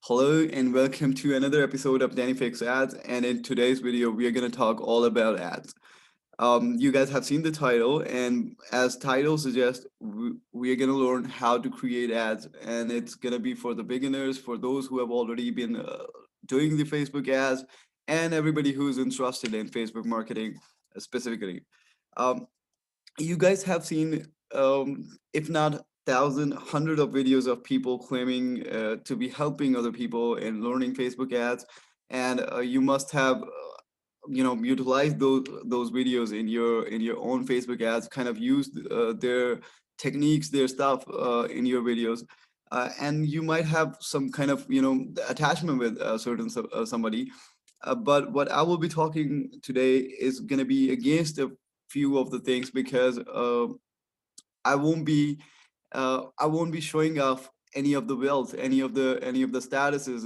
Hello and welcome to another episode of Danny Fix Ads. And in today's video, we are going to talk all about ads. You guys have seen the title, and as title suggests, we are going to learn how to create ads, and it's going to be for the beginners, for those who have already been doing the Facebook ads, and everybody who's interested in Facebook marketing specifically. Um, you guys have seen, if not thousand, hundred of videos of people claiming to be helping other people in learning Facebook ads, and you must have, utilized those videos in your own Facebook ads. Kind of used their techniques, their stuff in your videos. And you might have some kind of attachment with somebody, but what I will be talking today is going to be against a few of the things, because I won't be I won't be showing off any of the wealth, any of the statuses,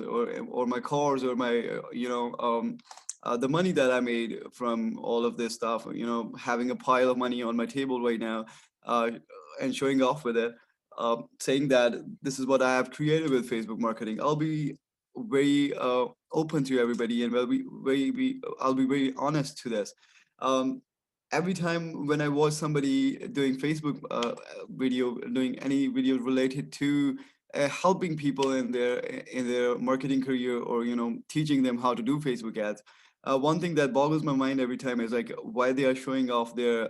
or my cars, or my the money that I made from all of this stuff. Having a pile of money on my table right now, uh, and showing off with it, saying that this is what I have created with Facebook marketing. I'll be very open to everybody, and I'll be very honest to this. Um, every time when I watch somebody doing Facebook video, doing any video related to helping people in their marketing career, or teaching them how to do Facebook ads, one thing that boggles my mind every time is like why they are showing off their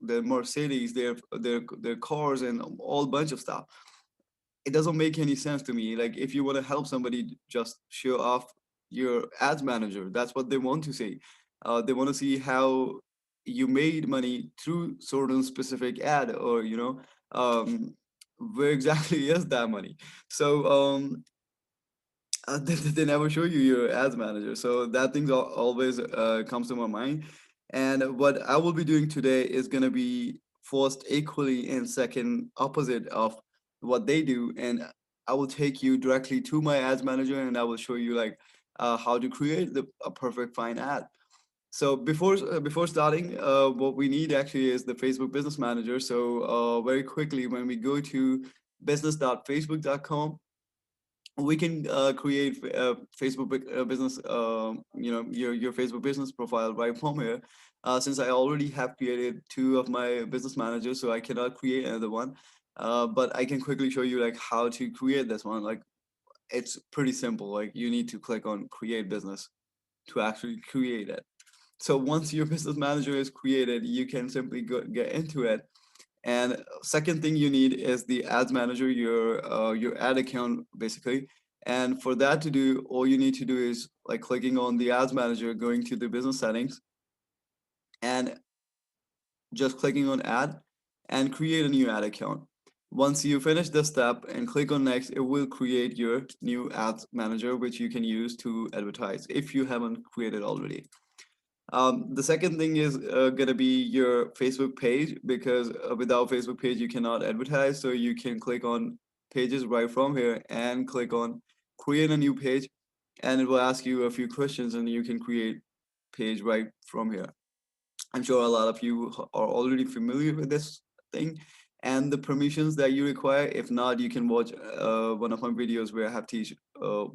Mercedes, their cars, and all bunch of stuff. It doesn't make any sense to me. Like, if you want to help somebody, just show off your ads manager. That's what they want to see. They want to see how you made money through certain specific ad, or where exactly is that money. So they never show you your ads manager, so that thing always comes to my mind. And what I will be doing today is going to be first equally and second opposite of what they do. And I will take you directly to my ads manager, and I will show you like how to create a perfect fine ad. So before starting, what we need actually is the Facebook Business Manager. So very quickly, when we go to business.facebook.com, we can create Facebook business, your Facebook business profile right from here. Since I already have created two of my business managers, so I cannot create another one. But I can quickly show you like how to create this one. Like, it's pretty simple. Like, you need to click on create business to actually create it. So once your business manager is created, you can simply get into it. And second thing you need is the ads manager, your ad account basically. And for that to do, all you need to do is like clicking on the ads manager, going to the business settings, and just clicking on add, and create a new ad account. Once you finish this step and click on next, it will create your new ads manager, which you can use to advertise if you haven't created already. The second thing is gonna be your Facebook page, because without Facebook page you cannot advertise. So you can click on pages right from here and click on create a new page, and it will ask you a few questions, and you can create page right from here. I'm sure a lot of you are already familiar with this thing and the permissions that you require. If not, you can watch one of my videos where I have teach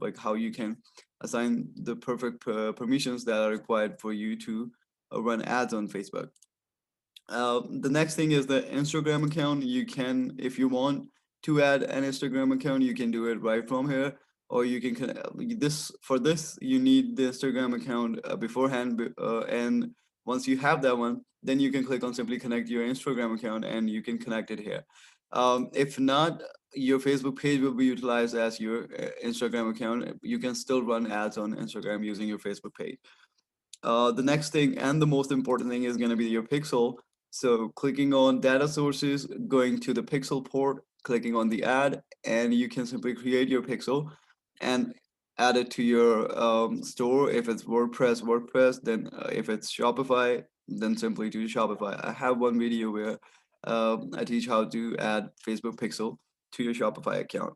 like how you can assign the perfect permissions that are required for you to run ads on Facebook. The next thing is the Instagram account. You can, if you want to add an Instagram account, you can do it right from here, or you can this for this you need the Instagram account beforehand, and once you have that one, then you can click on simply connect your Instagram account, and you can connect it here. If not, your Facebook page will be utilized as your Instagram account. You can still run ads on Instagram using your Facebook page. The next thing and the most important thing is going to be your pixel. So clicking on data sources, going to the pixel port, clicking on the ad, and you can simply create your pixel and add it to your store. If it's WordPress, then if it's Shopify, then simply to Shopify. I have one video where I teach how to add Facebook pixel to your Shopify account.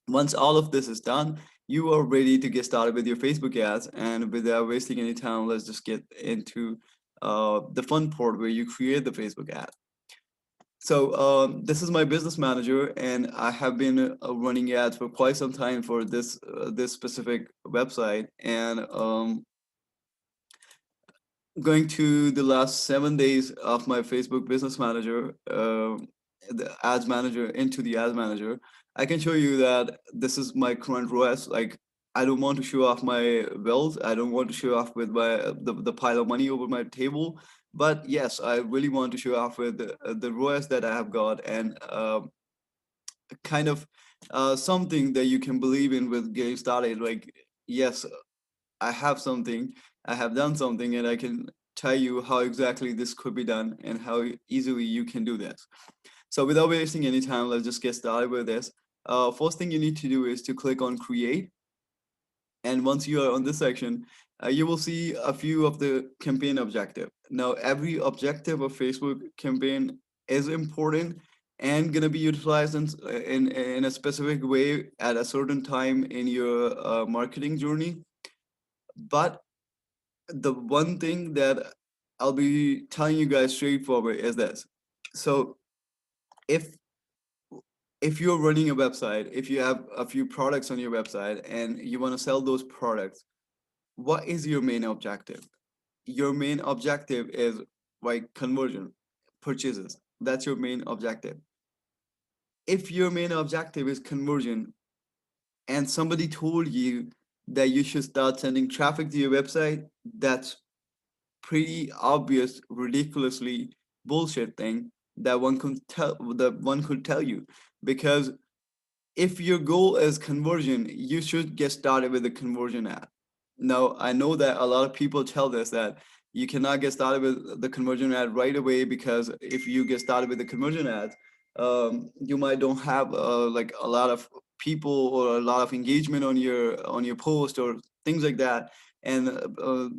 Once all of this is done, you are ready to get started with your Facebook ads. And without wasting any time, let's just get into the fun part where you create the Facebook ad. So this is my business manager, and I have been running ads for quite some time for this specific website. And going to the last 7 days of my Facebook business manager, the ads manager into the ads manager, I can show you that this is my current ROAS. Like, I don't want to show off my wealth. I don't want to show off with my the pile of money over my table. But yes, I really want to show off with the ROAS that I have got, and kind of something that you can believe in with getting started. Like, yes, I have something, I have done something, and I can tell you how exactly this could be done and how easily you can do this. So without wasting any time, let's just get started with this. First thing you need to do is to click on create. And once you are on this section, you will see a few of the campaign objective. Now, every objective of Facebook campaign is important and gonna be utilized in a specific way at a certain time in your marketing journey. But the one thing that I'll be telling you guys straightforward is this. So if if you're running a website, if you have a few products on your website and you want to sell those products, what is your main objective? Your main objective is like conversion, purchases. That's your main objective. If your main objective is conversion and somebody told you that you should start sending traffic to your website, that's pretty obvious, ridiculously bullshit thing that one could tell you, because if your goal is conversion, you should get started with a conversion ad. Now, I know that a lot of people tell this that you cannot get started with the conversion ad right away, because if you get started with the conversion ads, you might don't have like a lot of people or a lot of engagement on your post or things like that, and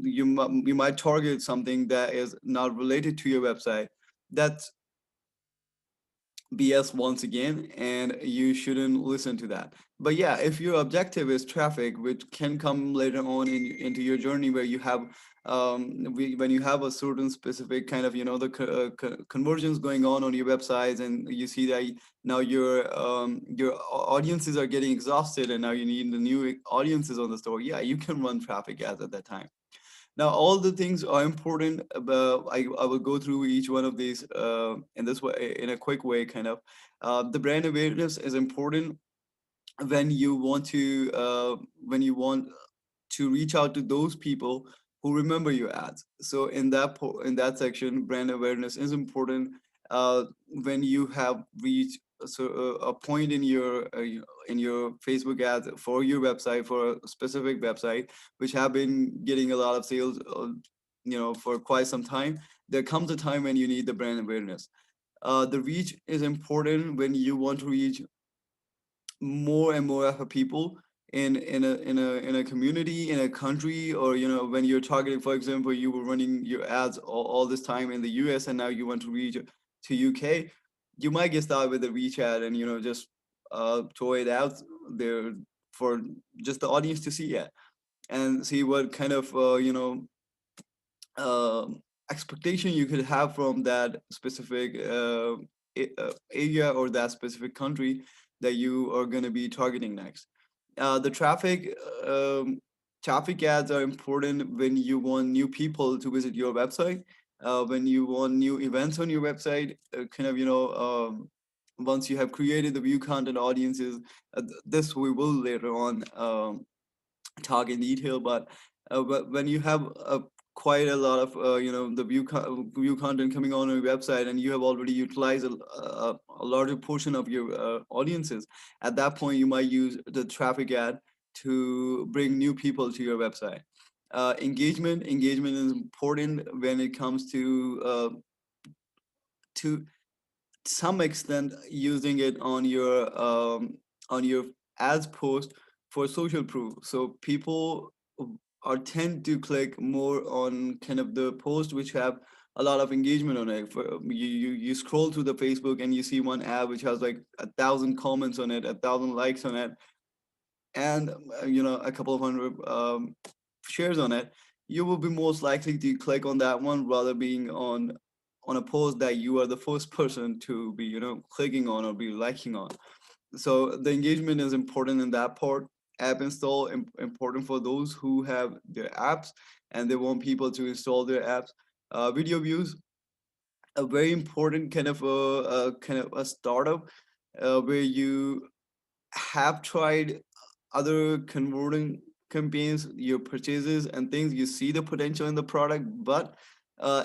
you might target something that is not related to your website. That's BS once again, and you shouldn't listen to that. But yeah, if your objective is traffic, which can come later on into your journey, where you have when you have a certain specific kind of the conversions going on your websites, and you see that now your audiences are getting exhausted, and now you need the new audiences on the store. Yeah, you can run traffic ads at that time. Now, all the things are important. I will go through each one of these in this way, in a quick way, kind of. The brand awareness is important when you want to reach out to those people who remember your ads. So in that section, brand awareness is important. When you have reached a point in your Facebook ads for your website, for a specific website, which have been getting a lot of sales, for quite some time, there comes a time when you need the brand awareness. The reach is important when you want to reach more and more of a people in a community, in a country, or when you're targeting, for example, you were running your ads all this time in the US, and now you want to reach to UK. You might get started with a reach ad, and just throw it out there for just the audience to see it, and see what kind of expectation you could have from that specific area or that specific country that you are going to be targeting next. The traffic ads are important when you want new people to visit your website, when you want new events on your website, kind of once you have created the view content audiences. This we will later on talk in detail, but when you have quite a lot of the view content coming on your website, and you have already utilized a larger portion of your audiences, at that point you might use the traffic ad to bring new people to your website. Engagement is important when it comes to some extent using it on your ads post for social proof. So people are tend to click more on kind of the post which have a lot of engagement on it. You scroll through the Facebook and you see one ad which has like 1,000 comments on it, 1,000 likes on it, and a couple of hundred shares on it. You will be most likely to click on that one rather being on a post that you are the first person to be, clicking on or be liking on. So the engagement is important in that part. App install important for those who have their apps and they want people to install their apps. Video views, a very important kind of a startup where you have tried other converting campaigns, your purchases and things. You see the potential in the product, but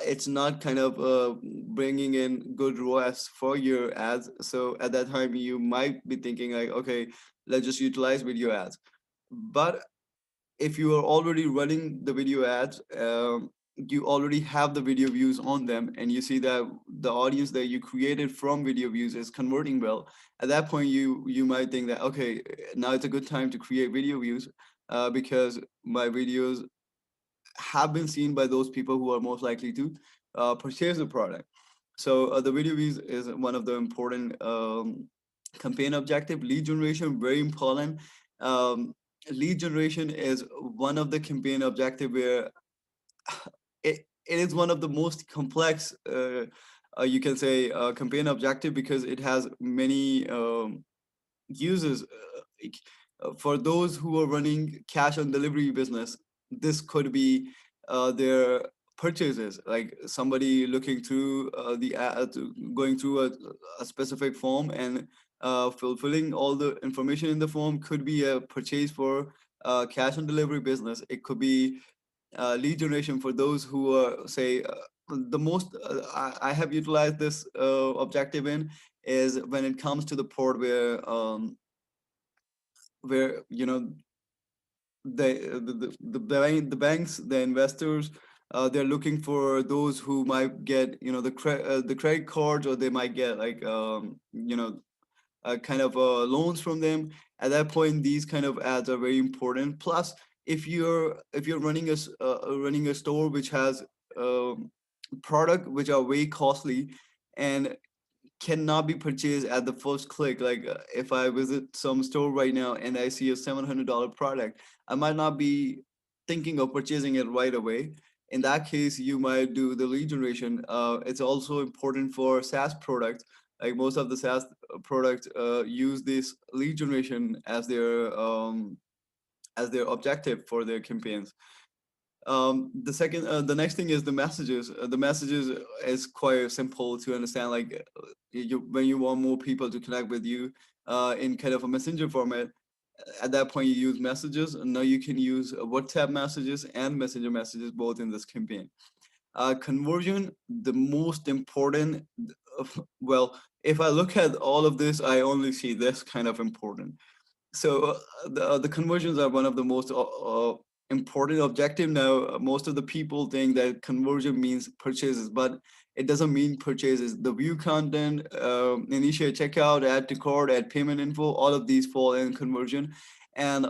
it's not kind of bringing in good ROAS for your ads. So at that time, you might be thinking like, okay, let's just utilize video ads. But if you are already running the video ads, you already have the video views on them, and you see that the audience that you created from video views is converting well. At that point, you might think that, okay, now it's a good time to create video views, because my videos have been seen by those people who are most likely to purchase the product. So the video views is one of the important campaign objective. Lead generation, very important. Um, Lead generation is one of the campaign objective where it is one of the most complex, you can say, campaign objective, because it has many users. For those who are running cash on delivery business, this could be their purchases, like somebody looking through going through a specific form and fulfilling all the information in the form. Could be a purchase for cash on delivery business. It could be lead generation for those who are, say, the most I have utilized this objective in is when it comes to the port where the banks, the investors, they're looking for those who might get, the credit cards, or they might get like, kind of loans from them. At that point, these kind of ads are very important. Plus, if you're running running a store which has um, product which are way costly and cannot be purchased at the first click. Like, if I visit some store right now and I see a $700 product, I might not be thinking of purchasing it right away. In that case, you might do the lead generation. It's also important for SaaS products. Like most of the SaaS products use this lead generation as their objective for their campaigns. The next thing is the messages. The messages is quite simple to understand. Like, when you want more people to connect with you in kind of a messenger format, at that point you use messages. And now you can use WhatsApp messages and messenger messages both in this campaign. Conversion, the most important. Well, if I look at all of this, I only see this kind of important. So the conversions are one of the most important objective. Now, most of the people think that conversion means purchases, but it doesn't mean purchases. The view content, initiate checkout, add to cart, add payment info, all of these fall in conversion. And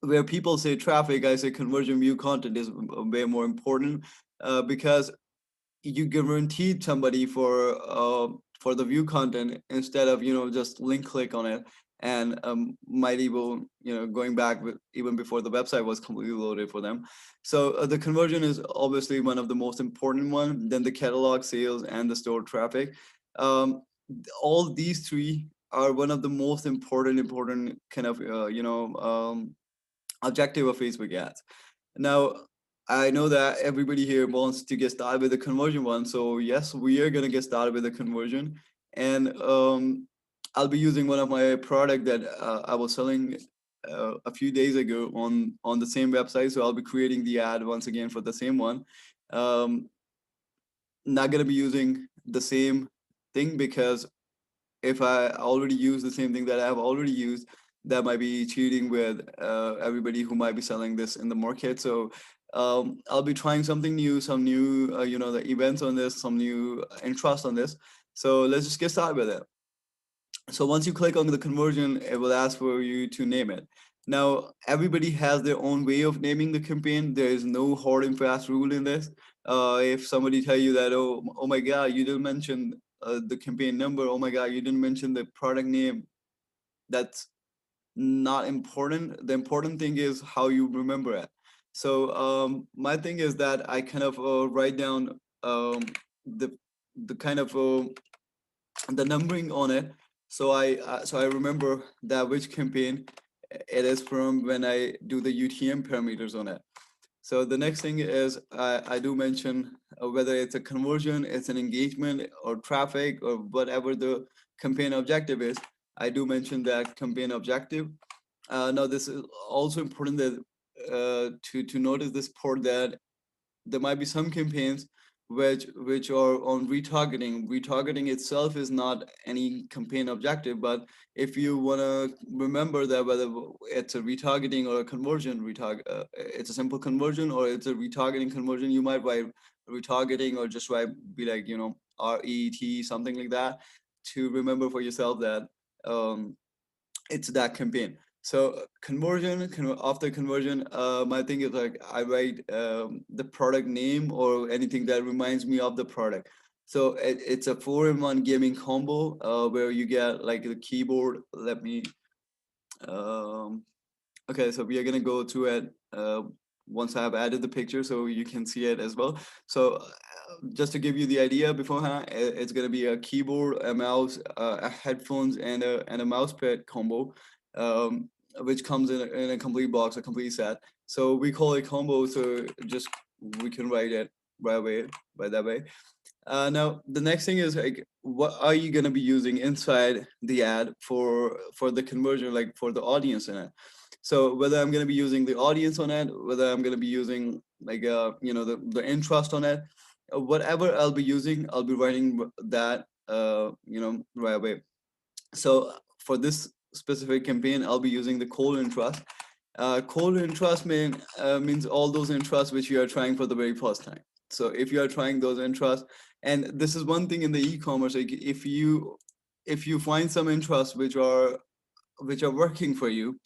where people say traffic, I say conversion. View content is way more important, because you guaranteed somebody for the view content, instead of just link click on it, and might even, going back even before the website was completely loaded for them. So the conversion is obviously one of the most important one. Then the catalog sales and the store traffic. um, all these three are one of the most important kind of objective of Facebook ads. Now, I know that everybody here wants to get started with the conversion one. So yes, we are gonna get started with the conversion, and I'll be using one of my product that I was selling a few days ago on the same website. So I'll be creating the ad once again for the same one. Um, Not gonna be using the same thing, because if I already use the same thing that I have already used, that might be cheating with everybody who might be selling this in the market. So I'll be trying something new, some new, the events on this, some new interest on this. So let's just get started with it. So once you click on the conversion, it will ask for you to name it. Now, everybody has their own way of naming the campaign. There is no hard and fast rule in this. If somebody tell you that, oh my God, you didn't mention the campaign number. Oh my God, you didn't mention the product name. That's not important. The important thing is how you remember it. So my thing is that I kind of write down the kind of the numbering on it. So I remember that which campaign it is from when I do the UTM parameters on it. So the next thing is I do mention whether it's a conversion, it's an engagement or traffic or whatever the campaign objective is. I do mention that campaign objective. Now this is also important that to notice this part that there might be some campaigns which are on retargeting. Retargeting itself is not any campaign objective, but if you want to remember that whether it's a retargeting or a conversion, it's a simple conversion or it's a retargeting conversion, you might write retargeting or just write be like RET something like that to remember for yourself that um, it's that campaign. So after conversion, my thing is like I write the product name or anything that reminds me of the product. So it's a 4-in-1 gaming combo where you get like the keyboard. Let me um, Okay, so we are gonna go to it once I have added the picture so you can see it as well. So just to give you the idea beforehand, it's gonna be a keyboard, a mouse, a headphones, and a mouse pad combo, um, which comes in a complete box, a complete set. So we call it combo. So just we can write it right away, right that way. Now the next thing is like, what are you gonna be using inside the ad for the conversion, like for the audience in it? So whether I'm gonna be using the audience on it, whether I'm gonna be using like the interest on it, whatever I'll be using, I'll be writing that right away. So for this specific campaign, I'll be using the cold interest. Cold interest means all those interests which you are trying for the very first time. So if you are trying those interests, and this is one thing in the e-commerce, like if you find some interests which are working for you,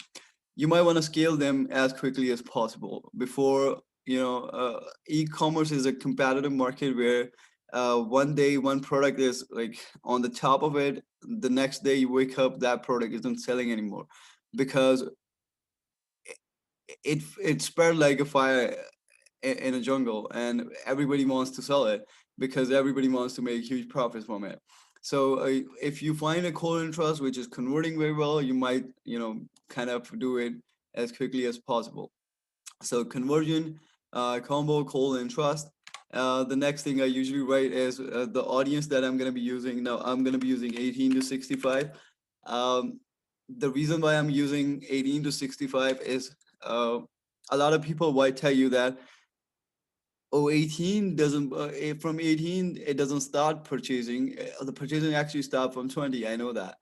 you might want to scale them as quickly as possible before e-commerce is a competitive market where one day one product is like on the top of it, the next day you wake up that product isn't selling anymore because it spread like a fire in a jungle and everybody wants to sell it because everybody wants to make huge profits from it. So if you find a core interest which is converting very well, you might kind of do it as quickly as possible. So conversion, combo, call, and trust. The next thing I usually write is the audience that I'm going to be using. Now I'm going to be using 18 to 65. Um, the reason why I'm using 18 to 65 is a lot of people might tell you that, oh, 18 doesn't, from 18, it doesn't start purchasing. The purchasing actually start from 20. I know that.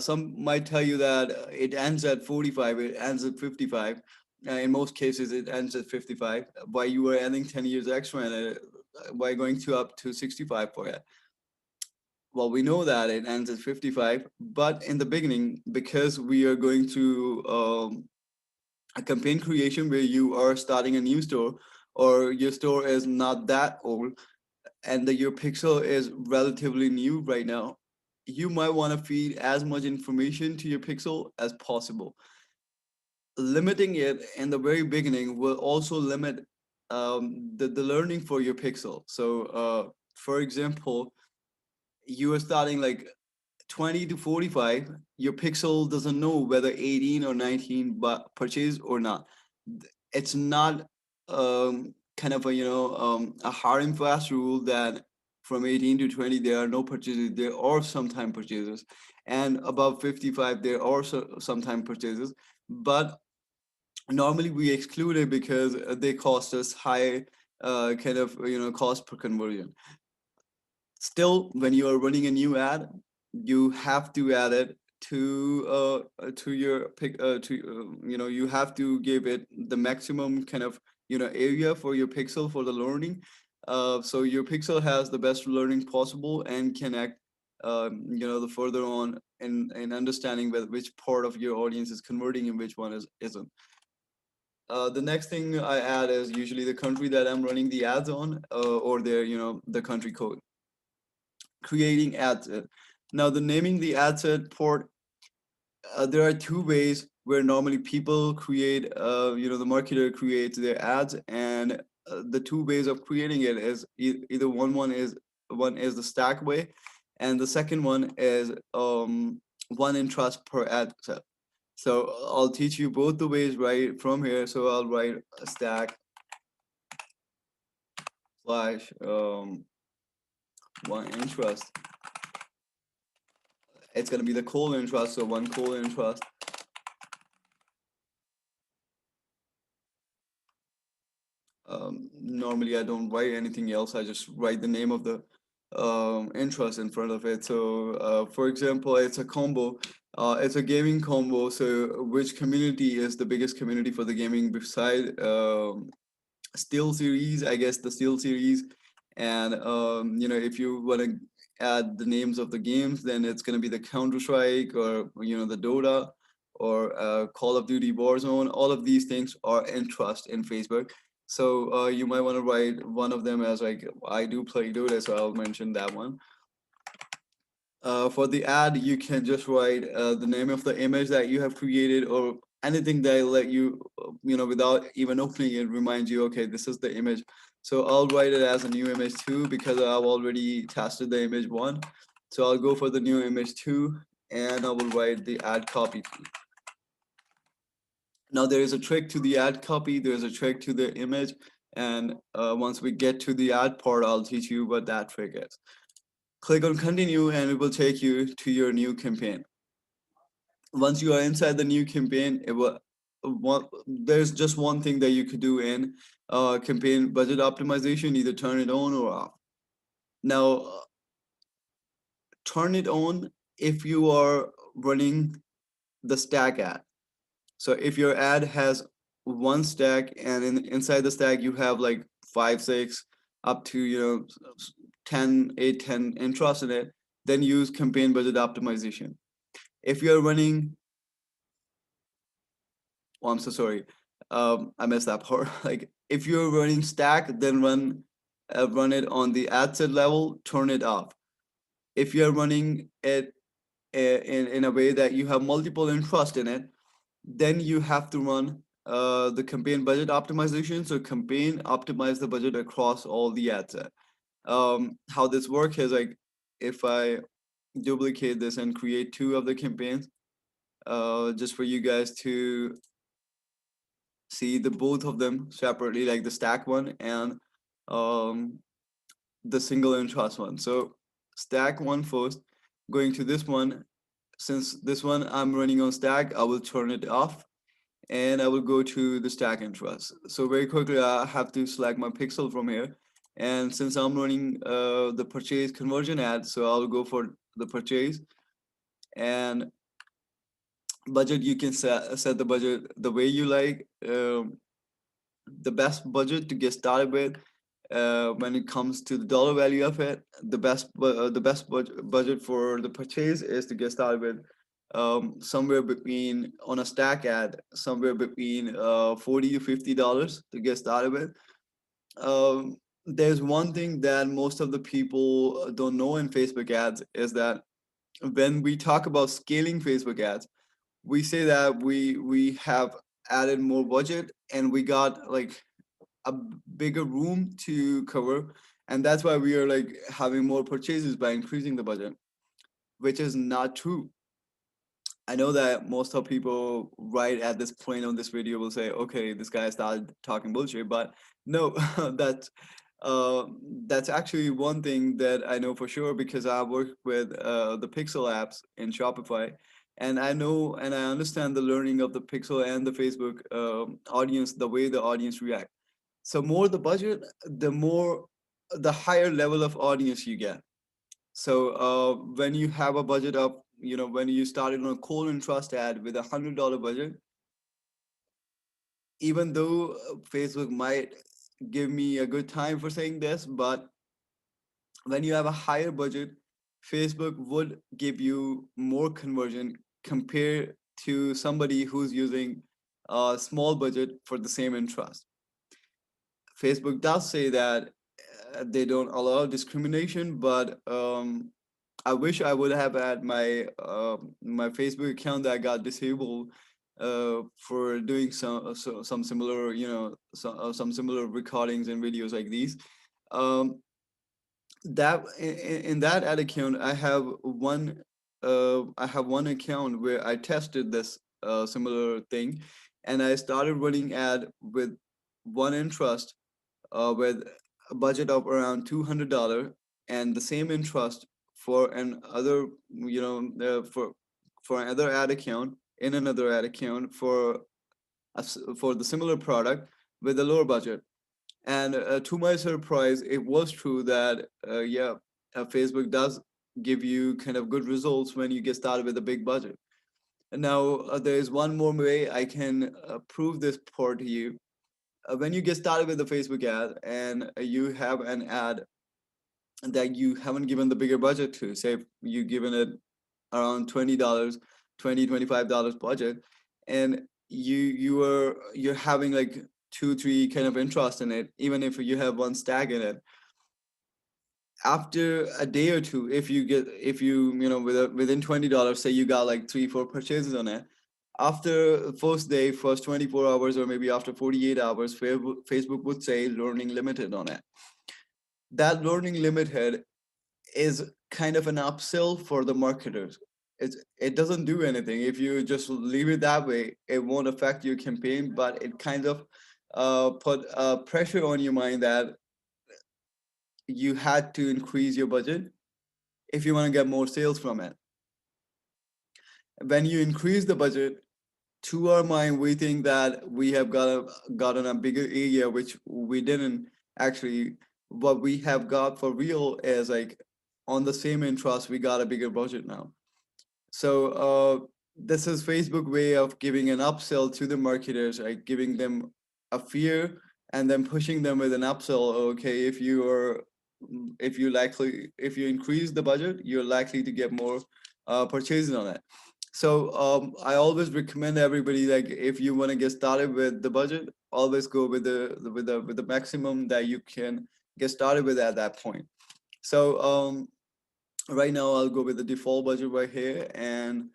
Some might tell you that it ends at 45, it ends at 55. In most cases, it ends at 55. Why you are adding 10 years extra and why going to up to 65 for it? Well, we know that it ends at 55, but in the beginning, because we are going to a campaign creation where you are starting a new store or your store is not that old and that your pixel is relatively new right now, you might want to feed as much information to your pixel as possible. Limiting it in the very beginning will also limit the learning for your pixel. So for example, you are starting like 20 to 45, your pixel doesn't know whether 18 or 19 but purchase or not. It's not kind of a hard and fast rule that from 18 to 20 there are no purchases, there are sometime purchases, and above 55 there are sometime purchases, but normally we exclude it because they cost us high kind of cost per conversion. Still, when you are running a new ad, you have to add it to your pick to you have to give it the maximum kind of area for your pixel for the learning, so your pixel has the best learning possible and can act the further on in understanding which part of your audience is converting and which one isn't. The next thing I add is usually the country that I'm running the ads on, or their the country code. Creating ad set. Now, the naming the ad set port, there are two ways where normally people create, the marketer creates their ads, and the two ways of creating it is either one is one is the stack way, and the second one is one interest per ad set. So I'll teach you both the ways right from here. So I'll write a stack slash one interest. It's gonna be the call interest, so one call interest. Normally I don't write anything else. I just write the name of the interest in front of it. So for example, it's a combo. It's a gaming combo. So which community is the biggest community for the gaming beside Steel series, I guess the Steel series, and if you want to add the names of the games, then it's going to be the Counter Strike or the Dota or Call of Duty Warzone. All of these things are interest in Facebook. So you might want to write one of them as like I do play Dota, so I'll mention that one. For the ad, you can just write the name of the image that you have created or anything that let you, without even opening it, reminds you, okay, this is the image. So I'll write it as a new image two because I've already tested the image one. So I'll go for the new image two and I will write the ad copy fee. Now there is a trick to the ad copy, there's a trick to the image, and once we get to the ad part, I'll teach you what that trick is. Click on continue and it will take you to your new campaign. Once you are inside the new campaign, there's just one thing that you could do in campaign budget optimization, either turn it on or off. Now, turn it on if you are running the stack ad. So if your ad has one stack and inside the stack you have like 5, 6, up to 10, 8, 10 interest in it, then use campaign budget optimization. If you're running, oh, I'm so sorry, I missed that part. Like if you're running stack, then run it on the ad set level, turn it off. If you're running it in a way that you have multiple interest in it, then you have to run the campaign budget optimization. So campaign optimize the budget across all the ad set. How this works is like if I duplicate this and create two of the campaigns, just for you guys to see the both of them separately, like the stack one and um, the single interest one. So stack one first, going to this one. Since this one I'm running on stack, I will turn it off and I will go to the stack interest. So very quickly, I have to select my pixel from here. And since I'm running the purchase conversion ad, so I'll go for the purchase and budget. You can set the budget the way you like. The best budget to get started with when it comes to the dollar value of it, the best budget for the purchase is to get started with somewhere between on a stack ad somewhere between $40 to $50 to get started with. There's one thing that most of the people don't know in Facebook ads is that when we talk about scaling Facebook ads, we say that we have added more budget and we got like a bigger room to cover, and that's why we are like having more purchases by increasing the budget, which is not true. I know that most of people right at this point on this video will say, okay, this guy started talking bullshit, but no, that's uh, that's actually one thing that I know for sure because I work with the Pixel apps in Shopify, and I know and I understand the learning of the Pixel and the Facebook audience, the way the audience react. So more the budget, the higher level of audience you get. So when you have a budget of, when you started on a cold and trust ad with $100 budget, even though Facebook might give me a good time for saying this, but when you have a higher budget, Facebook would give you more conversion compared to somebody who's using a small budget for the same interest. Facebook does say that they don't allow discrimination, but I wish I would have had my Facebook account that got disabled for doing some similar, some similar recordings and videos like these. Um, that in that ad account, I have one account where I tested this similar thing, and I started running ad with one interest, with a budget of around $200, and the same interest for an other, for another ad account, in another ad account for for the similar product with a lower budget. And to my surprise, it was true that Facebook does give you kind of good results when you get started with a big budget. And now there is one more way I can prove this part to you. When you get started with the Facebook ad and you have an ad that you haven't given the bigger budget to, say you given it around $20, 20, $25 budget, and you're having like two, three kind of interest in it, even if you have one stag in it. After a day or two, if you know, within $20, say you got like three, four purchases on it, after first day, first 24 hours, or maybe after 48 hours, Facebook would say learning limited on it. That learning limited is kind of an upsell for the marketers. It doesn't do anything if you just leave it that way. It won't affect your campaign, but it kind of put pressure on your mind that you had to increase your budget if you want to get more sales from it. When you increase the budget, to our mind, we think that we have gotten a bigger area, which we didn't actually. What we have got for real is like on the same interest, we got a bigger budget now. So this is Facebook way of giving an upsell to the marketers, like giving them a fear and then pushing them with an upsell. Okay, if you increase the budget, you're likely to get more purchases on it. So I always recommend everybody, like if you want to get started with the budget, always go with the maximum that you can get started with at that point. So right now I'll go with the default budget right here, and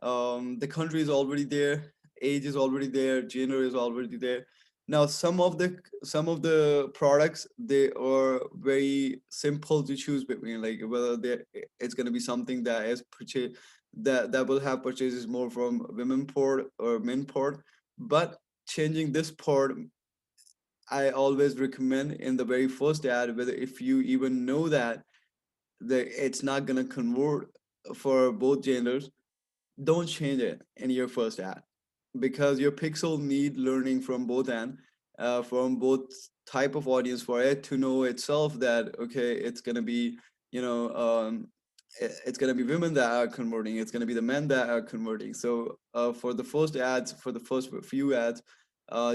the country is already there, age is already there, gender is already there. Now some of the products, they are very simple to choose between, like whether it's going to be something that is purchase that will have purchases more from women port or men port. But changing this port, I always recommend in the very first ad, whether if you even know that it's not going to convert for both genders, don't change it in your first ad, because your pixel need learning from both end, from both type of audience, for it to know itself that okay, it's going to be, you know, it's going to be women that are converting, it's going to be the men that are converting. So for the first ads, for the first few ads,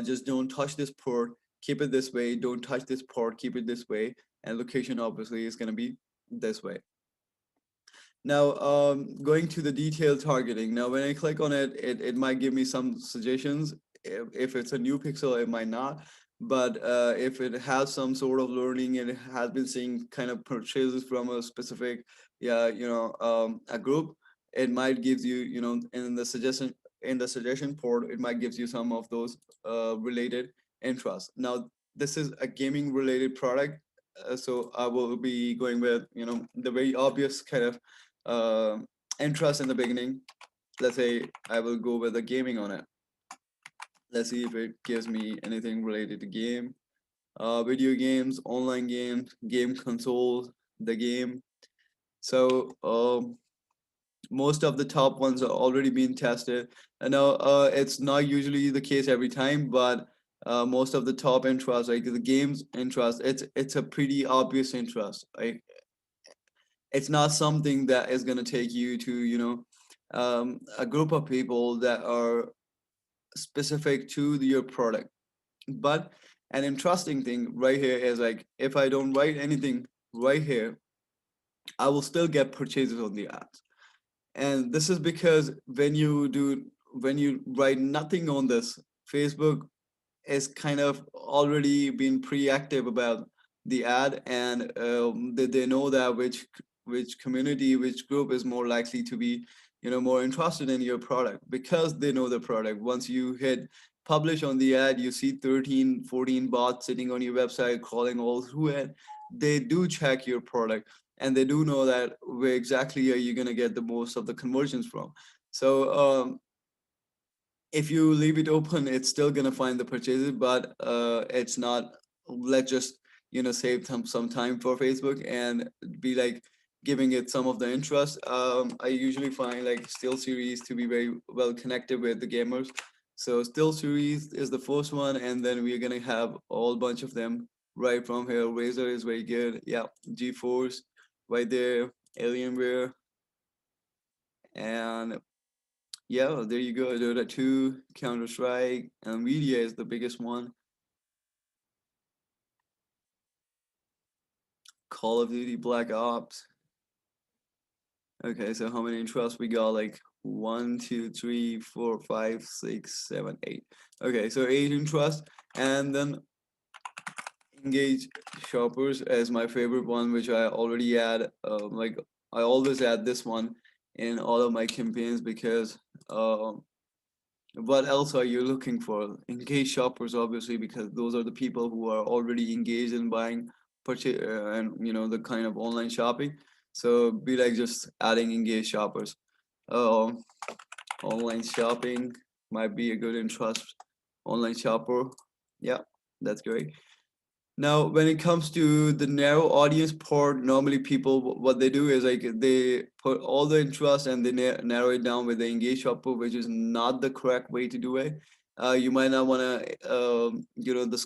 just don't touch this port, keep it this way, don't touch this port, keep it this way, and location obviously is going to be this way. Now, going to the detailed targeting. Now, when I click on it, it might give me some suggestions. If it's a new pixel, it might not. But if it has some sort of learning and it has been seeing kind of purchases from a specific, a group, it might gives you, in the suggestion port, it might gives you some of those related interests. Now, this is a gaming related product, so I will be going with, the very obvious kind of uh, interest in the beginning. Let's say I will go with the gaming on it. Let's see if it gives me anything related to game, video games, online games, game consoles, the game. So most of the top ones are already being tested. I know it's not usually the case every time, but most of the top interests, like the games interest, it's a pretty obvious interest. Like it's not something that is going to take you to, a group of people that are specific to your product. But an interesting thing right here is like if I don't write anything right here, I will still get purchases on the ads. And this is because when you write nothing on this, Facebook is kind of already been pre-active about the ad, and they know that which community, which group is more likely to be, more interested in your product, because they know the product. Once you hit publish on the ad, you see 13, 14 bots sitting on your website crawling all through it, they do check your product, and they do know that where exactly are you going to get the most of the conversions from. So if you leave it open, it's still gonna find the purchases, but it's not. Let's just save some time for Facebook and be like giving it some of the interest. I usually find like Still Series to be very well connected with the gamers. So Still Series is the first one, and then we're gonna have a whole bunch of them right from here. Razer is very good. Yeah, GeForce right there. Alienware, and yeah, there you go. Dota 2, Counter Strike, and Media is the biggest one. Call of Duty, Black Ops. Okay, so how many interests we got? Like one, two, three, four, five, six, seven, eight. Okay, so eight interests, and then engage shoppers as my favorite one, which I already add. Like I always add this one in all of my campaigns because what else are you looking for? Engaged shoppers, obviously, because those are the people who are already engaged in buying, purchase, and the kind of online shopping. So be like just adding engaged shoppers. Um, Online shopping might be a good interest. Online shopper, yeah, that's great. Now, when it comes to the narrow audience part, normally people what they do is like they put all the interest and they narrow it down with the engaged shopper, which is not the correct way to do it. You might not want to,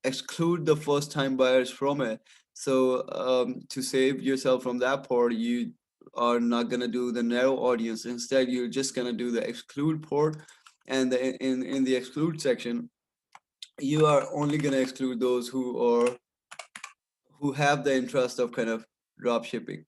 exclude the first time buyers from it. So to save yourself from that part, you are not gonna do the narrow audience. Instead, you're just gonna do the exclude part, and in the exclude section you are only going to exclude those who have the interest of kind of drop shipping.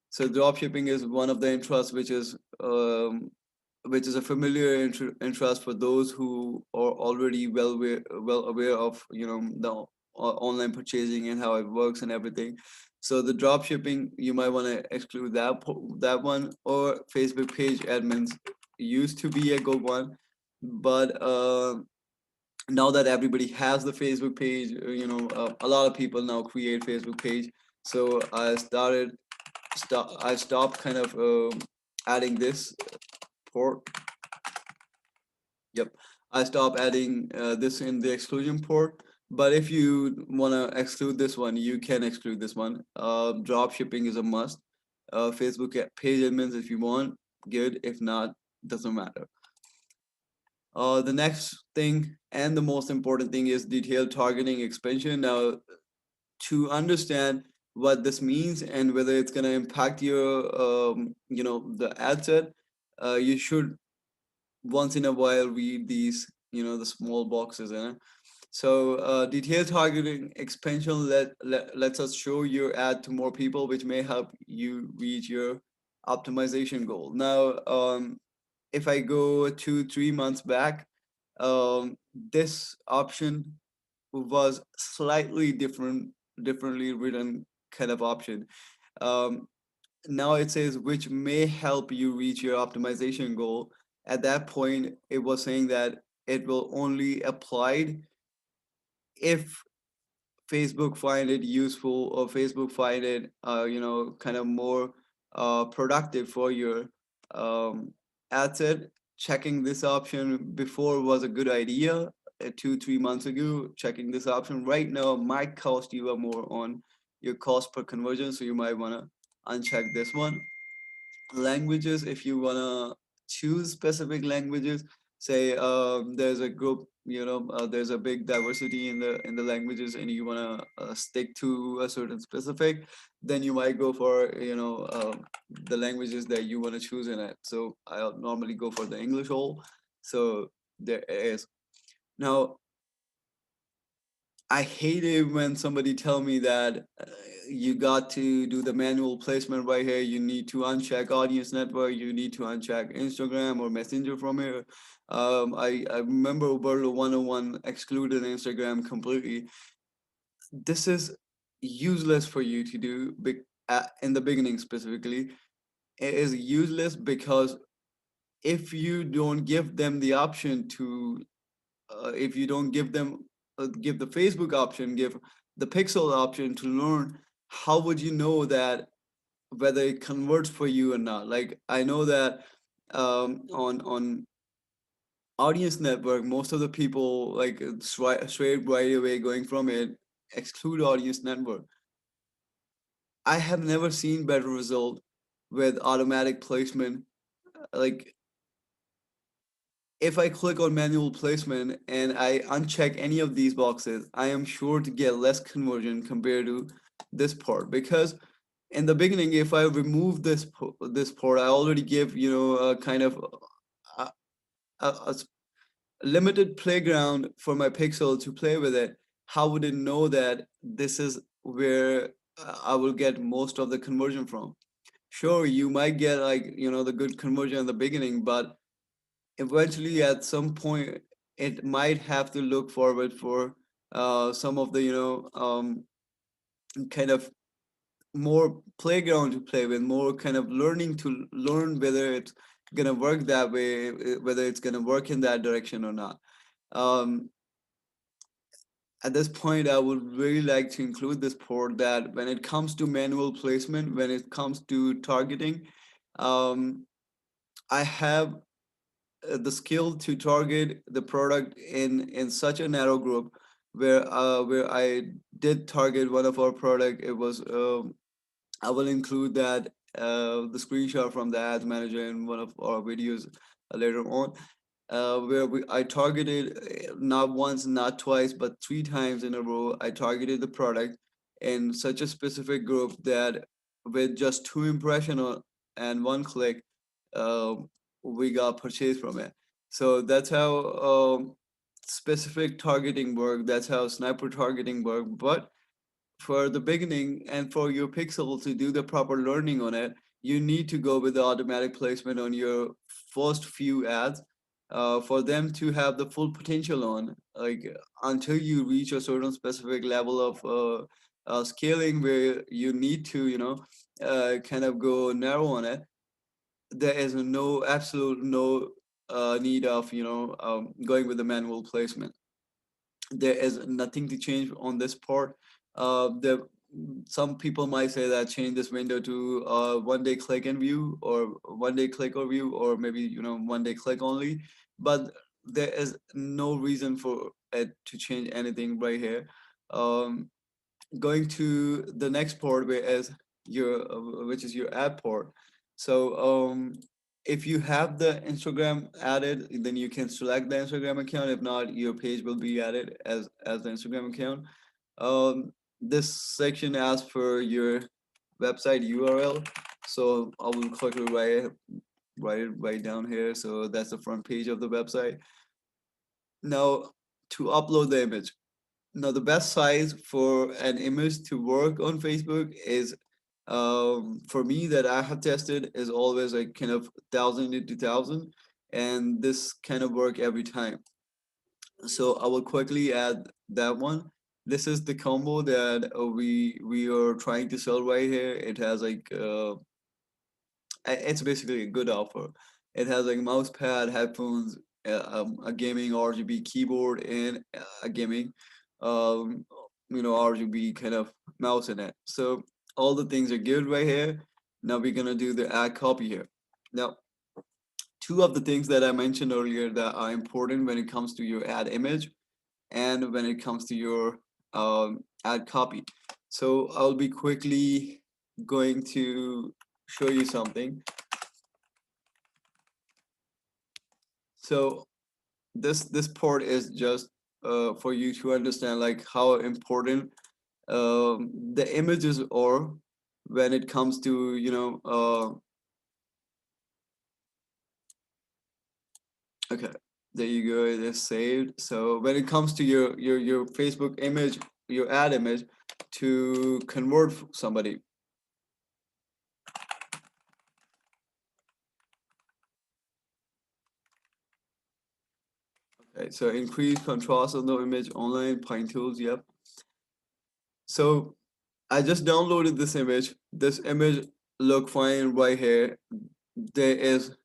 So drop shipping is one of the interests which is a familiar interest for those who are already well aware of the online purchasing and how it works and everything. So the drop shipping, you might want to exclude that one. Or Facebook page admins used to be a good one, but now that everybody has the Facebook page, a lot of people now create Facebook page. So I stopped kind of adding this port. Yep, I stopped adding this in the exclusion port. But if you want to exclude this one, you can exclude this one. Drop shipping is a must. Facebook page admins, if you want, good. If not, doesn't matter. The next thing and the most important thing is detailed targeting expansion. Now, to understand what this means and whether it's going to impact your, the ad set, you should once in a while read these, the small boxes in it. So detailed targeting expansion lets us show your ad to more people, which may help you reach your optimization goal. Now, if I go 2 3 months back, this option was slightly differently written kind of option. Um, Now it says which may help you reach your optimization goal. At that point, it was saying that it will only apply if Facebook find it useful or Facebook find it, kind of more productive for your ad set. Checking this option before was a good idea. 2 3 months ago, checking this option right now might cost you a more on your cost per conversion, so you might want to uncheck this one. Languages, if you want to choose specific languages, say there's a group, there's a big diversity in the languages, and you want to stick to a certain specific, then you might go for the languages that you want to choose in it. So I'll normally go for the English whole. So there is. Now, I hate it when somebody tell me that you got to do the manual placement right here. You need to uncheck audience network. You need to uncheck Instagram or Messenger from here. I remember Uberlo 101 excluded Instagram completely. This is useless for you to do in the beginning specifically. It is useless because if you don't give them the option to if you don't give them give the Facebook option, give the pixel option to learn how would you know that whether it converts for you or not. Like I know that on audience network, most of the people like straight right away going from it exclude audience network. I have never seen better result with automatic placement. Like if I click on manual placement and I uncheck any of these boxes, I am sure to get less conversion compared to this part. Because in the beginning, if I remove this part, I already give, you know, a kind of a, a limited playground for my pixel to play with it. How would it know that this is where I will get most of the conversion from? Sure, you might get like, you know, the good conversion in the beginning, but eventually at some point it might have to look forward for some of the, you know, kind of more playground to play with, more kind of learning to learn whether it's gonna work that way, whether it's gonna work in that direction or not. um, at this point, I would really like to include this part that when it comes to manual placement, when it comes to targeting, um, I have the skill to target the product in such a narrow group where I did target one of our product. It was I will include that the screenshot from the ads manager in one of our videos later on, where I targeted not once, not twice, but three times in a row. I targeted the product in such a specific group that with just two impression and one click, uh, we got purchased from it. So that's how specific targeting work. That's how sniper targeting work. But for the beginning and for your pixel to do the proper learning on it, you need to go with the automatic placement on your first few ads for them to have the full potential on. Like until you reach a certain specific level of scaling where you need to, you know, kind of go narrow on it, there is no absolute no need of, you know, going with the manual placement. There is nothing to change on this part. The some people might say that change this window to one day click and view, or one day click or view, or maybe, you know, one day click only. But there is no reason for it to change anything right here. Um, Going to the next port, which is your ad port. So if you have the Instagram added, then you can select the Instagram account. If not, your page will be added as the Instagram account. This section asks for your website URL. So I will quickly write it right down here. So that's the front page of the website. Now to upload the image. Now, the best size for an image to work on Facebook is, for me that I have tested, is always like kind of 1,000 into 1,000, and this kind of work every time. So I will quickly add that one. This is the combo that we are trying to sell right here. It has like it's basically a good offer. It has like mouse pad, headphones, a gaming RGB keyboard, and a gaming, um, you know, RGB kind of mouse in it. So all the things are good right here. Now we're gonna do the ad copy here. Now, two of the things that I mentioned earlier that are important when it comes to your ad image and when it comes to your ad copy. So I'll be quickly going to show you something. So this part is just for you to understand like how important the images are when it comes to, you know, okay, there you go, it is saved. So when it comes to your Facebook image, your ad image, to convert somebody. Okay, so increase contrast on the image online, Pine Tools, yep. So I just downloaded this image. This image look fine right here. There is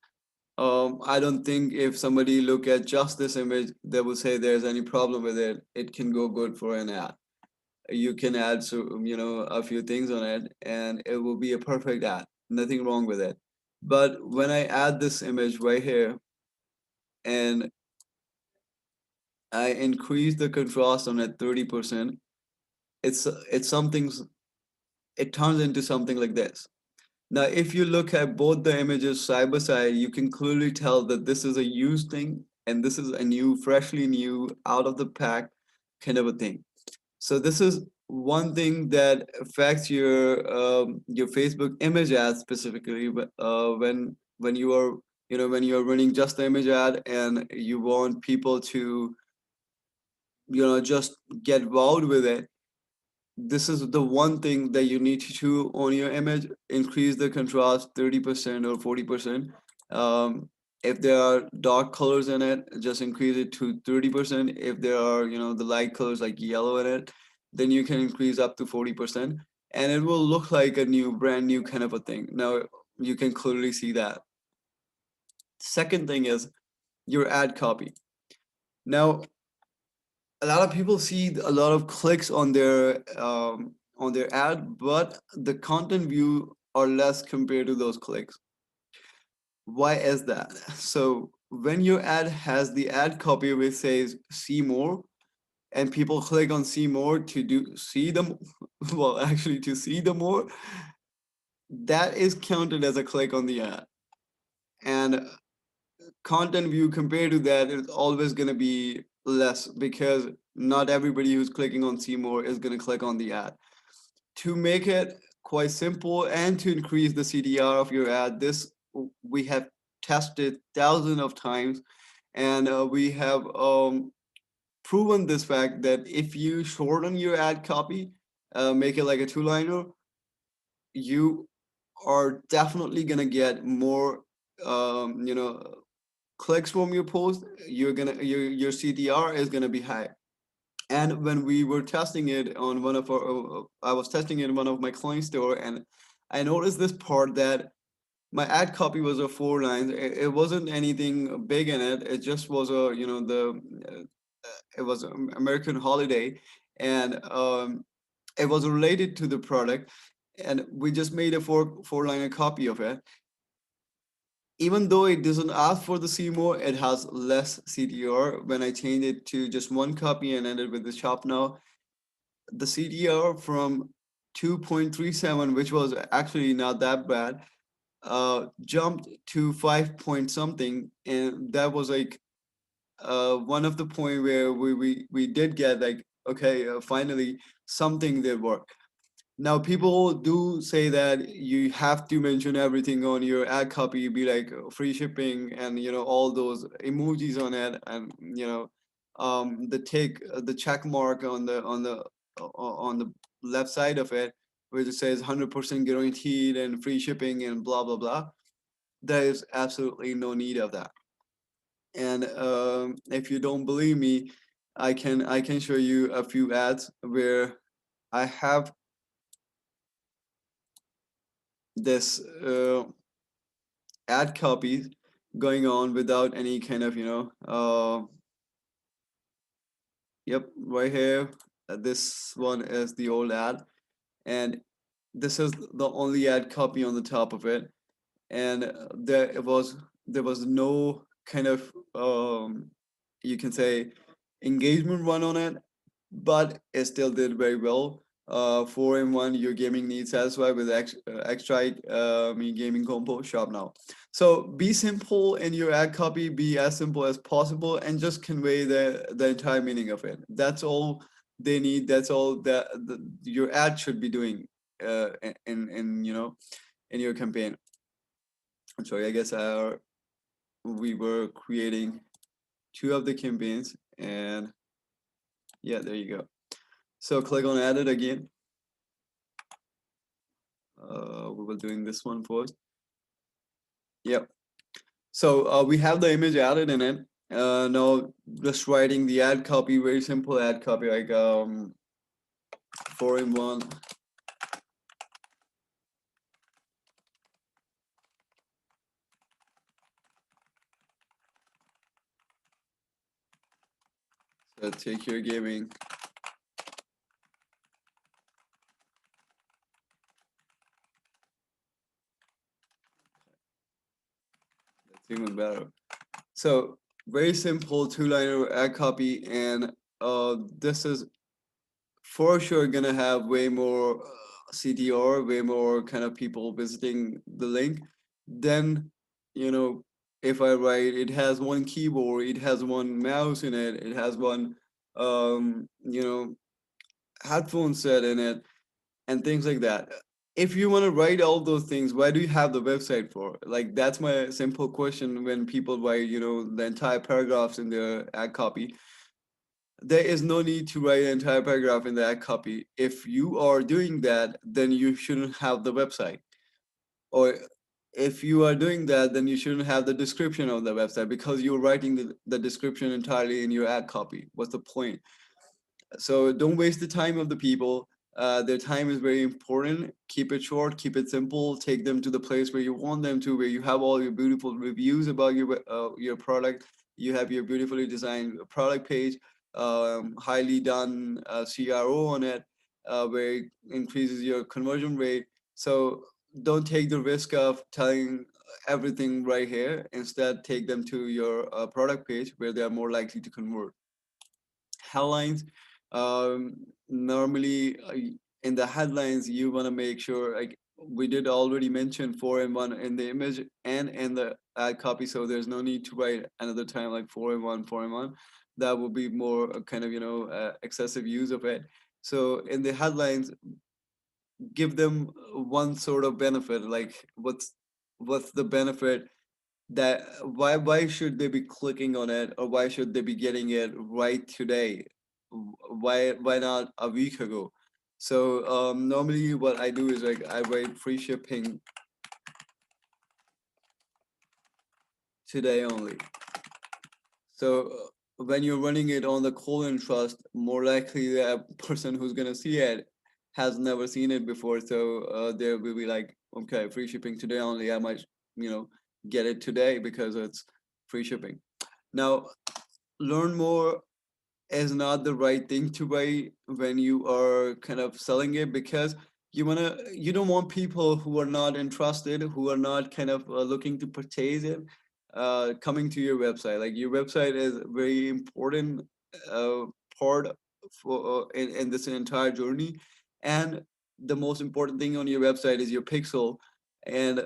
I don't think if somebody look at just this image, they will say there's any problem with it. It can go good for an ad. you can add, so a few things on it, and it will be a perfect ad. Nothing wrong with it. But when I add this image right here and I increase the contrast on it 30%, it's something, it turns into something like this. Now, if you look at both the images side by side, you can clearly tell that this is a used thing and this is a new, freshly new, out of the pack kind of a thing. So this is one thing that affects your Facebook image ad specifically. But when you are when you are running just the image ad and you want people to just get wowed with it, this is the one thing that you need to do on your image. Increase the contrast 30% or 40%. If there are dark colors in it, just increase it to 30%. If there are the light colors like yellow in it, then you can increase up to 40%, and it will look like a new, brand new kind of a thing. Now you can clearly see that. Second thing is your ad copy. Now a lot of people see a lot of clicks on their ad, but the content view are less compared to those clicks. Why is that? So when your ad has the ad copy which says "see more," and people click on "see more" to do see them, well, actually to see the more, that is counted as a click on the ad, and content view compared to that is always going to be less because not everybody who's clicking on see more is going to click on the ad. To make it quite simple and to increase the CTR of your ad, this we have tested thousands of times, and we have proven this fact that if you shorten your ad copy, make it like a two-liner, you are definitely gonna get more, clicks from your post. Your CTR is gonna be high. And when we were testing it on one of I was testing it in one of my client store, and I noticed this part that my ad copy was a 4 lines. It wasn't anything big in it. It just was a, it was an American holiday, and it was related to the product, and we just made a four-liner copy of it. Even though it doesn't ask for the C more, it has less CTR. When I changed it to just one copy and ended with the shop now, the CTR from 2.37, which was actually not that bad, jumped to 5 point something, and that was like one of the point where we did get like, okay, finally something did work. Now people do say that you have to mention everything on your ad copy, be like free shipping and all those emojis on it, and the tick, the check mark on the left side of it, which says 100% guaranteed and free shipping and blah blah blah. There is absolutely no need of that. And if you don't believe me, I can show you a few ads where I have this ad copies going on without any kind of yep, right here. This one is the old ad, and this is the only ad copy on the top of it. And there was no kind of you can say engagement run on it, but it still did very well. 4-in-1, your gaming needs satisfied with extra gaming combo. Shop now. So be simple in your ad copy. Be as simple as possible, and just convey the entire meaning of it. That's all they need. That's all that your ad should be doing in in your campaign. I'm sorry. I guess we were creating two of the campaigns, and yeah, there you go. So click on edit again. We were doing this one first. Yep. So we have the image added in it. Now just writing the ad copy, very simple ad copy, like 4-in-1. So take your gaming It's even better. So very simple two-liner ad copy, and this is for sure gonna have way more CTR, way more kind of people visiting the link. Then, you know, if I write, it has one keyboard, it has one mouse in it, it has one, you know, headphone set in it, and things like that. If you want to write all those things, why do you have the website for? Like, that's my simple question when people write, the entire paragraphs in their ad copy. There is no need to write an entire paragraph in the ad copy. If you are doing that, then you shouldn't have the website. Or if you are doing that, then you shouldn't have the description of the website because you're writing the description entirely in your ad copy. What's the point? So don't waste the time of the people. Their time is very important. Keep it short, keep it simple. Take them to the place where you want them to, where you have all your beautiful reviews about your product. You have your beautifully designed product page, highly done CRO on it, where it increases your conversion rate. So don't take the risk of telling everything right here. Instead, take them to your product page where they are more likely to convert. Headlines, normally in the headlines you want to make sure, like we did already mention, 4 and 1 in the image and in the ad copy, so there's no need to write another time like 4 and 1, 4 and 1. That would be more kind of excessive use of it. So in the headlines, give them one sort of benefit, like what's the benefit, that why should they be clicking on it, or why should they be getting it right today? Why not a week ago? So normally what I do is like I write free shipping today only. So when you're running it on the colon trust, more likely that person who's gonna see it has never seen it before. So they will be like, okay, free shipping today only. I might, you know, get it today because it's free shipping. Now, learn more is not the right thing to buy when you are kind of selling it, because you don't want people who are not interested, who are not kind of looking to purchase it, coming to your website. Like, your website is a very important uh, part for in this entire journey. And the most important thing on your website is your pixel. And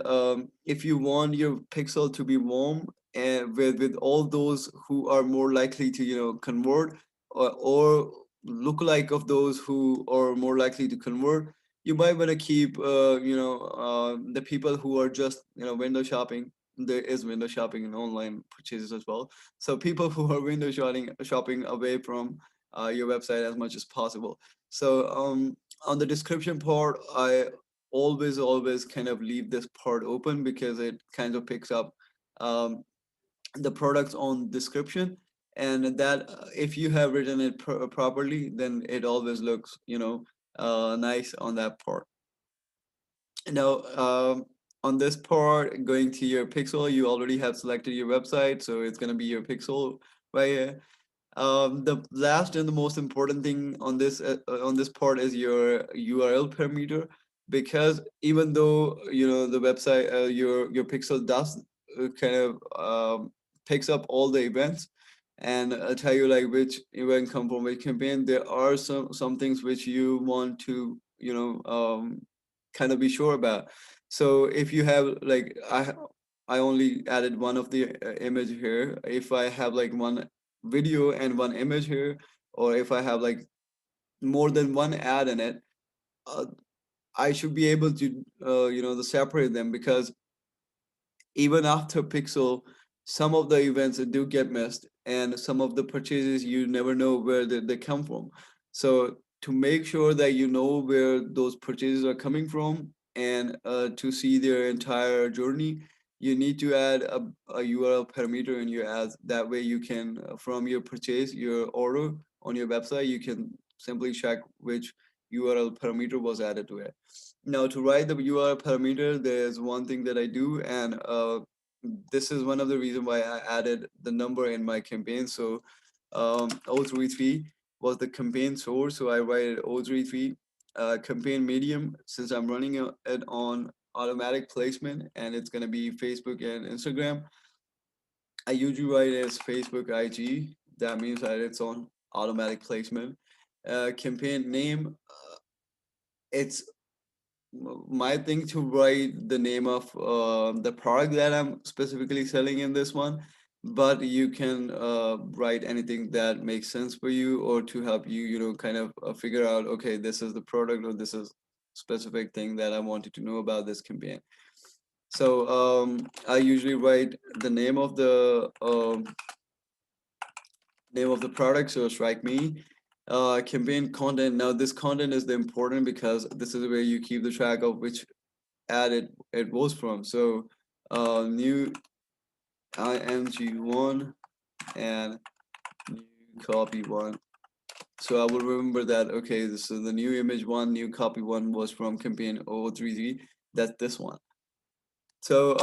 if you want your pixel to be warm and with all those who are more likely to convert, or lookalike of those who are more likely to convert, you might want to keep the people who are just window shopping. There is window shopping in online purchases as well. So people who are window shopping away from your website as much as possible. So on the description part, I always kind of leave this part open because it kind of picks up um, the products on description. And that if you have written it properly, then it always looks nice on that part. Now, on this part, going to your pixel, you already have selected your website, so it's going to be your pixel right here. The last and the most important thing on this part is your URL parameter, because even though the website, your pixel does kind of picks up all the events and tell you like which event come from which campaign, there are some things which you want to kind of be sure about. So if you have like I only added one of the image here. If I have like one video and one image here, or if I have like more than one ad in it, uh, I should be able to to separate them, because even after Pixel, some of the events do get missed, and some of the purchases you never know where they come from. So to make sure that you know where those purchases are coming from, and to see their entire journey, you need to add a URL parameter in your ads. That way you can, from your purchase, your order on your website, you can simply check which URL parameter was added to it. Now, to write the URL parameter, there's one thing that I do, and this is one of the reasons why I added the number in my campaign. So 033 was the campaign source, so I write it 033. Campaign medium, since I'm running it on automatic placement, and it's going to be Facebook and Instagram. I usually write as Facebook IG. That means that it's on automatic placement. Campaign name, it's my thing to write the name of the product that I'm specifically selling in this one, but you can write anything that makes sense for you or to help you, kind of figure out, okay, this is the product or this is specific thing that I wanted to know about this campaign. So I usually write the name of the product, so strike me. Campaign content. Now this content is the important because this is where you keep the track of which ad it was from. So new img1 and new copy one. So I will remember that, okay, this is the new image one, new copy one was from campaign 033. That's this one. So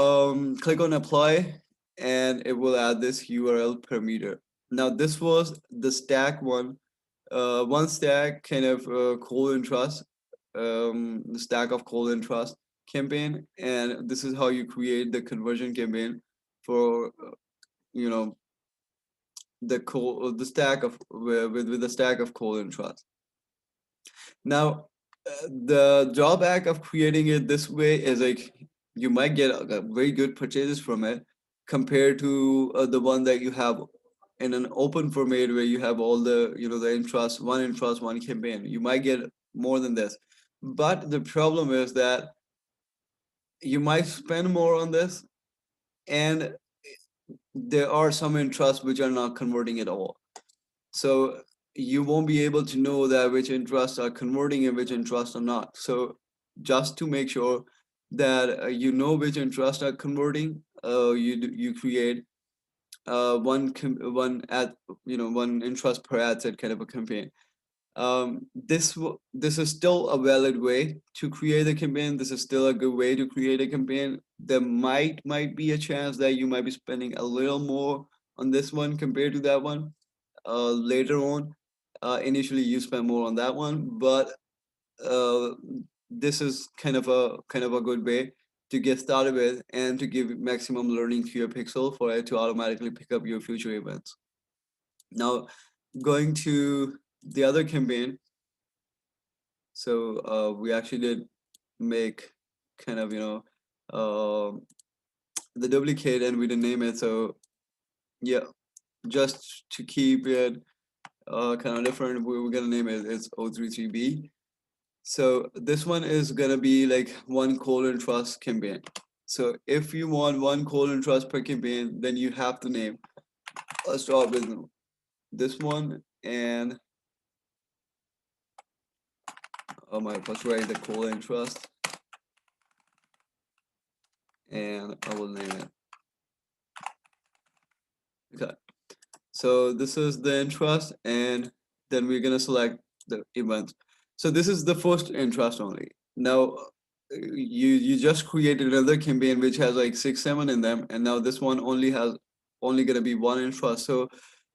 click on apply and it will add this URL parameter. Now this was the stack one. One stack kind of colon trust, the stack of colon trust campaign, and this is how you create the conversion campaign for you know the stack of with the stack of colon trust. Now, the drawback of creating it this way is like you might get very good purchases from it compared to the one that you have in an open format where you have all the the interest one campaign. You might get more than this, but the problem is that you might spend more on this, and there are some interests which are not converting at all. So you won't be able to know that which interests are converting and which interests are not. So just to make sure that you know which interests are converting, you create one ad, one interest per ad set kind of a campaign. This is still a valid way to create a campaign. This is still a good way to create a campaign. There might be a chance that you might be spending a little more on this one compared to that one later on. Initially, you spend more on that one, but uh, this is kind of a good way to get started with and to give maximum learning to your pixel for it to automatically pick up your future events. Now, going to the other campaign. So we actually did make kind of uh, the duplicate and we didn't name it. So yeah, just to keep it kind of different, we're gonna name it. It's 033B. So this one is gonna be like one colon trust campaign. So if you want one colon trust per campaign, then you have to name. Let's start with this one, and oh my, let's write the colon trust, and I will name it. Okay. So this is the interest, and then we're gonna select the event. So this is the first interest only. Now you just created another campaign which has like 6, 7 in them, and now this one only gonna be one interest. So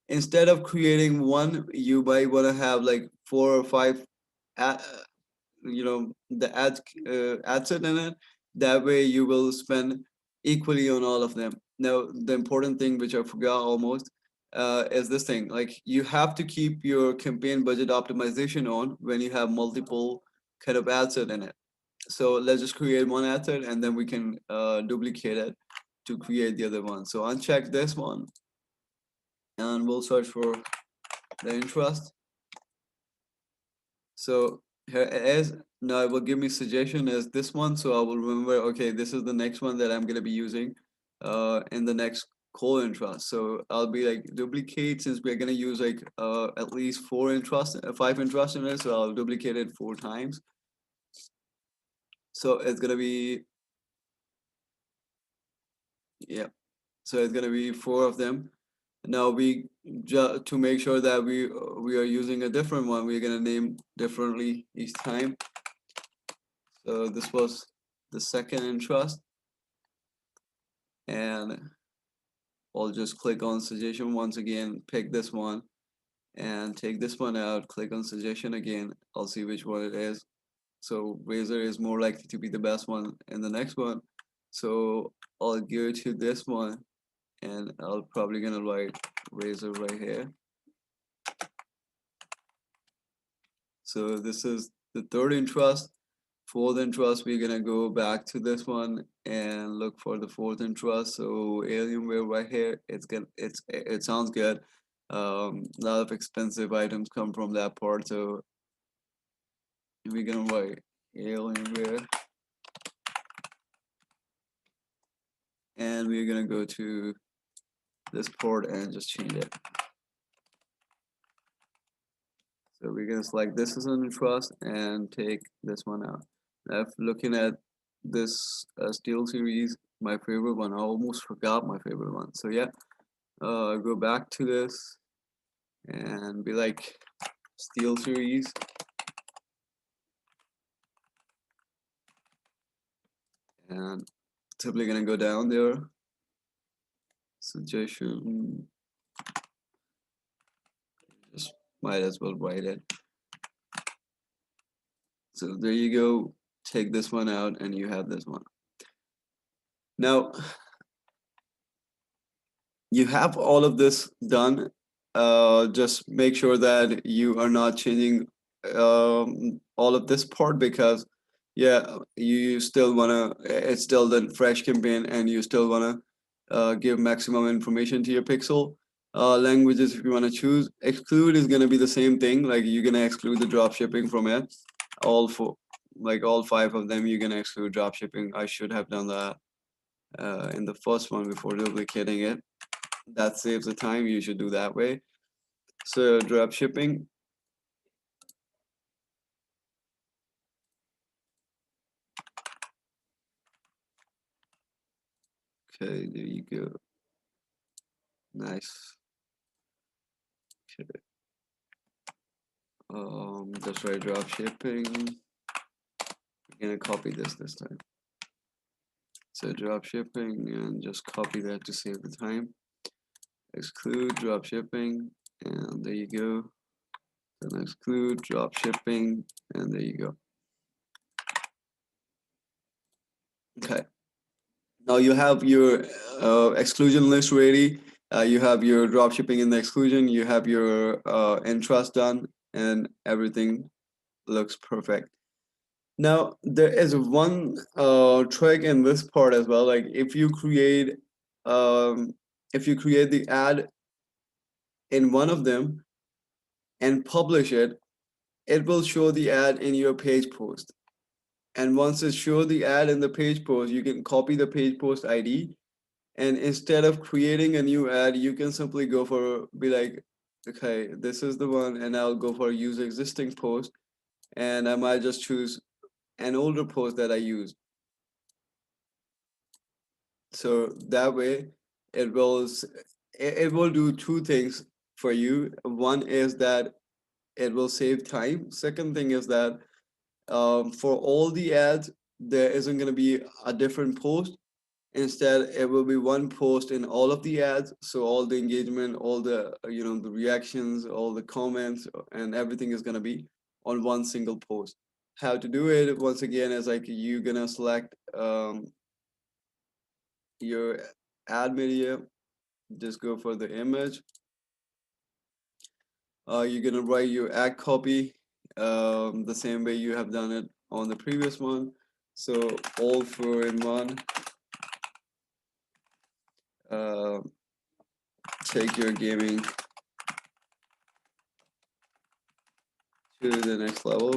instead of creating one, you might wanna have like 4 or 5 the ad set in it. That way you will spend equally on all of them. Now the important thing which I forgot almost is this thing, like you have to keep your campaign budget optimization on when you have multiple kind of ad set in it. So let's just create one ad set and then we can duplicate it to create the other one. So uncheck this one and we'll search for the interest. So here it is. Now it will give me suggestion as this one, so I will remember, okay, this is the next one that I'm gonna be using in the next call interest. So I'll be like duplicate, since we're gonna use like at least 5 interest in it, so I'll duplicate it 4 times. So it's gonna be, yeah, so it's gonna be 4 of them. Now we just to make sure that we are using a different one, we're gonna name differently each time. So this was the second interest, and I'll just click on suggestion once again, pick this one and take this one out, click on suggestion again. I'll see which one it is. So razor is more likely to be the best one in the next one. So I'll go to this one and I'll probably gonna write razor right here. So this is the third interest. Fourth interest, we're gonna go back to this one and look for the fourth interest. So Alienware right here, it sounds good. A lot of expensive items come from that part, so we're gonna write Alienware, and we're gonna go to this port and just change it. So we're gonna select this as an interest and take this one out. Now, if looking at this steel series, my favorite one, I almost forgot my favorite one. So yeah, go back to this and be like steel series, and simply gonna go down there. Suggestion, just might as well write it. So there you go. Take this one out and you have this one. Now you have all of this done. Just make sure that you are not changing all of this part, because yeah, you still wanna, it's still the fresh campaign and you still wanna give maximum information to your pixel. Languages, if you wanna choose, exclude is gonna be the same thing. Like you're gonna exclude the drop shipping from it. All four, like all five of them, you're gonna exclude drop shipping. I should have done that in the first one before duplicating it. That saves the time. You should do that way. So drop shipping. Okay, there you go. Nice. Okay. Just write drop shipping. We're gonna copy this time. So drop shipping and just copy that to save the time. Exclude drop shipping, and there you go. Then exclude drop shipping, and there you go. Okay. Now you have your exclusion list ready. You have your drop shipping in the exclusion. You have your interest done, and everything looks perfect. Now there is one trick in this part as well. Like um, if you create the ad in one of them and publish it, it will show the ad in your page post. And once it shows the ad in the page post, you can copy the page post ID, and instead of creating a new ad, you can simply go for, be like, okay, this is the one, and I'll go for use existing post, and I might just choose an older post that I used. So that way it will it will do two things for you. One is that it will save time. Second thing is that for all the ads, there isn't going to be a different post. Instead, it will be one post in all of the ads. So all the engagement, all the the reactions, all the comments, and everything is gonna be on one single post. How to do it? Once again, is like you're gonna select your ad media. Just go for the image. You're gonna write your ad copy the same way you have done it on the previous one. So all four in one. Uh, Take your gaming to the next level.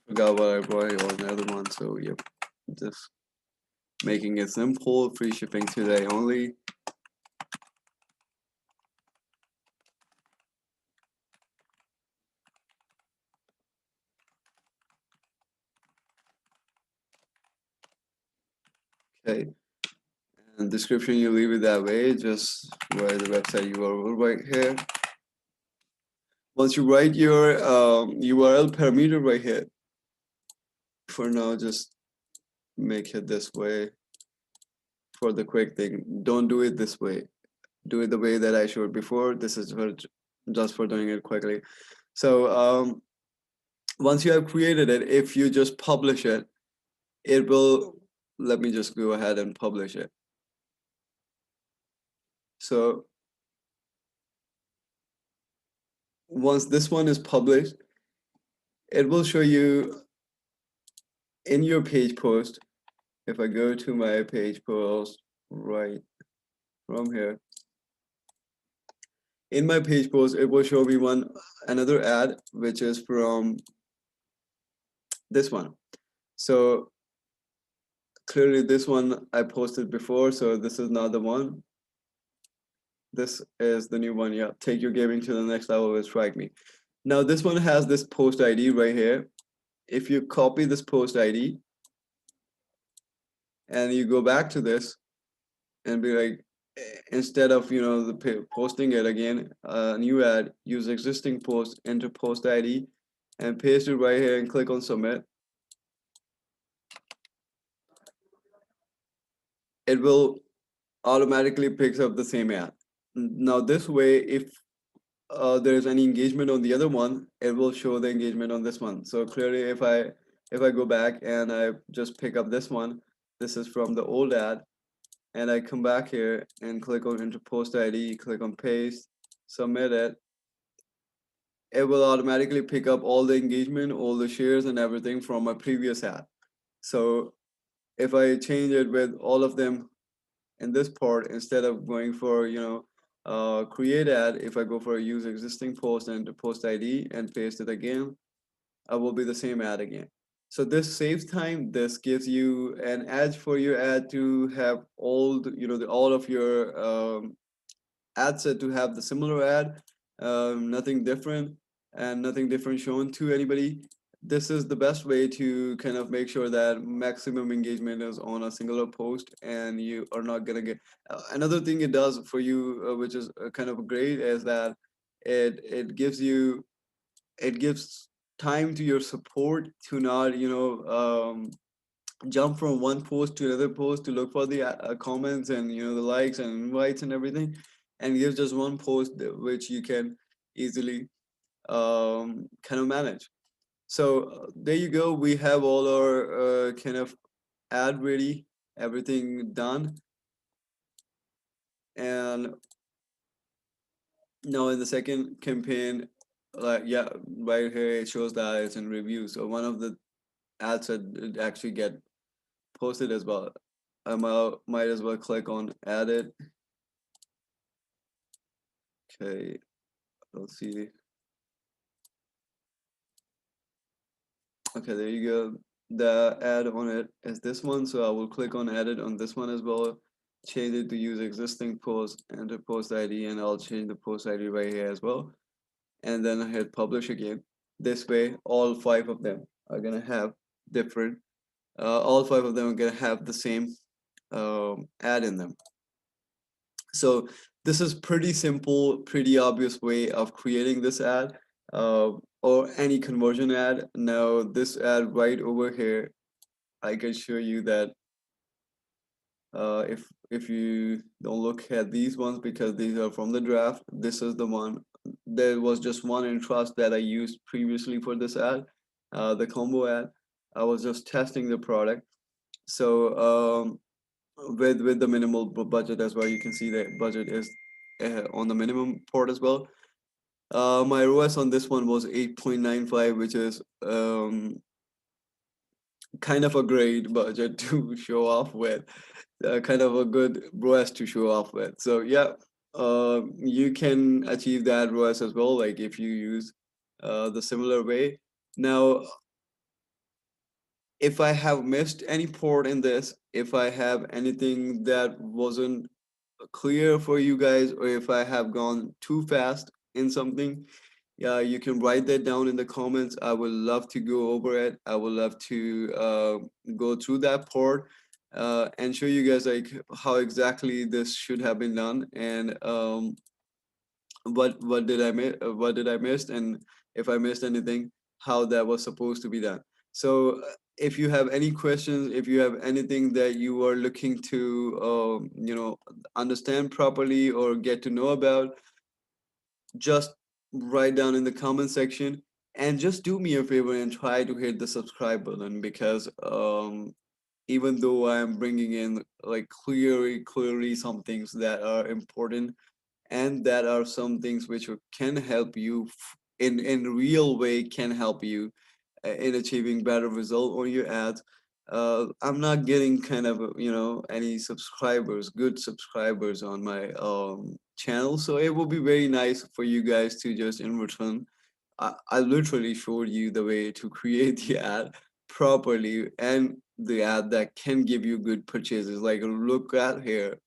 Forgot what I brought here on the other one, so yep, just making it simple, free shipping today only. Okay, and description you leave it that way, just write the website URL right here. Once you write your URL parameter right here, for now just make it this way for the quick thing. Don't do it this way. Do it the way that I showed before. This is just for doing it quickly. So once you have created it, if you just publish it, it will, let me just go ahead and publish it. So once this one is published, it will show you in your page post. If I go to my page post right from here, in my page post, it will show me another ad, which is from this one. So clearly this one I posted before, so this is not the one. This is the new one. Yeah, take your gaming to the next level with Strike Me. Now this one has this post ID right here. If you copy this post ID and you go back to this and be like, instead of posting it again, new ad, use existing post, enter post ID, and paste it right here and click on submit. It will automatically picks up the same ad. Now this way, if there's any engagement on the other one, it will show the engagement on this one. So clearly, if I go back and I just pick up this one, this is from the old ad, and I come back here and click on enter post ID, click on paste, submit it, it will automatically pick up all the engagement, all the shares and everything from my previous ad. So if I change it with all of them in this part, instead of going for create ad, if I go for use existing post and post ID and paste it again, I will be the same ad again. So this saves time. This gives you an edge for your ad to have all of your ad set to have the similar ad, nothing different, and nothing different shown to anybody. This is the best way to kind of make sure that maximum engagement is on a singular post, and you are not gonna get. Another thing it does for you, which is kind of great, is that it gives you, it gives time to your support to not jump from one post to another post to look for the comments and the likes and invites and everything, and gives just one post which you can easily kind of manage. So there you go. We have all our kind of ad ready, everything done, and now in the second campaign, like yeah, right here it shows that it's in review. So one of the ads that actually get posted as well. I might as well click on edit. Okay, let's see. Okay, there you go. The ad on it is this one, so I will click on edit on this one as well. Change it to use existing post, enter post ID, and I'll change the post ID right here as well. And then I hit publish again. This way, all five of them are gonna have different. All five of them are gonna have the same ad in them. So this is pretty simple, pretty obvious way of creating this ad or any conversion ad. Now this ad right over here, I can show you that if you don't look at these ones because these are from the draft, this is the one. There was just one in trust that I used previously for this ad, the combo ad. I was just testing the product. So with the minimal budget as well, you can see the budget is on the minimum port as well. My ROAS on this one was 8.95, which is kind of a great budget to show off with, kind of a good ROAS to show off with. So yeah, you can achieve that ROAS as well, like if you use the similar way. Now, if I have missed any port in this, if I have anything that wasn't clear for you guys, or if I have gone too fast in something, yeah, you can write that down in the comments. I would love to go over it. I would love to go through that part and show you guys like how exactly this should have been done, and what did I miss, what did I miss, and if I missed anything, how that was supposed to be done. So if you have any questions, if you have anything that you are looking to understand properly or get to know about, just write down in the comment section, and just do me a favor and try to hit the subscribe button, because even though I am bringing in like clearly some things that are important, and that are some things which can help you in real way, can help you in achieving better result on your ads. I'm not getting kind of any subscribers, good subscribers on my channel, so it will be very nice for you guys to just in return. I literally showed you the way to create the ad properly, and the ad that can give you good purchases. Like, look at here,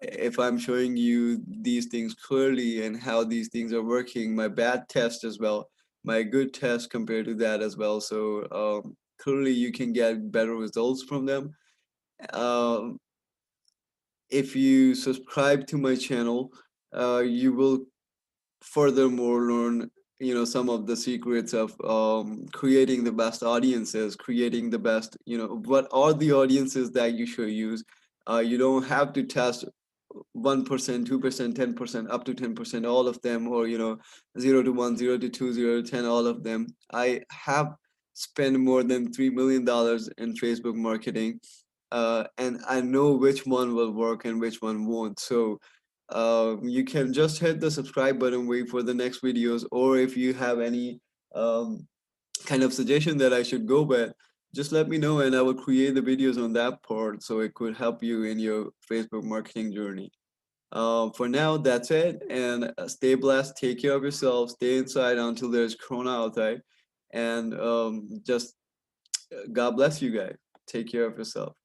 if I'm showing you these things clearly and how these things are working, my bad test as well, my good test compared to that as well. So clearly you can get better results from them. Um, if you subscribe to my channel, you will furthermore learn some of the secrets of creating the best audiences, creating the best, what are the audiences that you should use. You don't have to test 1%, 2%, 10%, up to 10%, all of them, or 0 to 1, 0 to 2, 0 to 10, all of them. I have spent more than $3 million in Facebook marketing, and I know which one will work and which one won't. So you can just hit the subscribe button, wait for the next videos, or if you have any um, kind of suggestion that I should go with, just let me know and I will create the videos on that part so it could help you in your Facebook marketing journey. For now, that's it. And stay blessed. Take care of yourself. Stay inside until there's Corona outside. And just God bless you guys. Take care of yourself.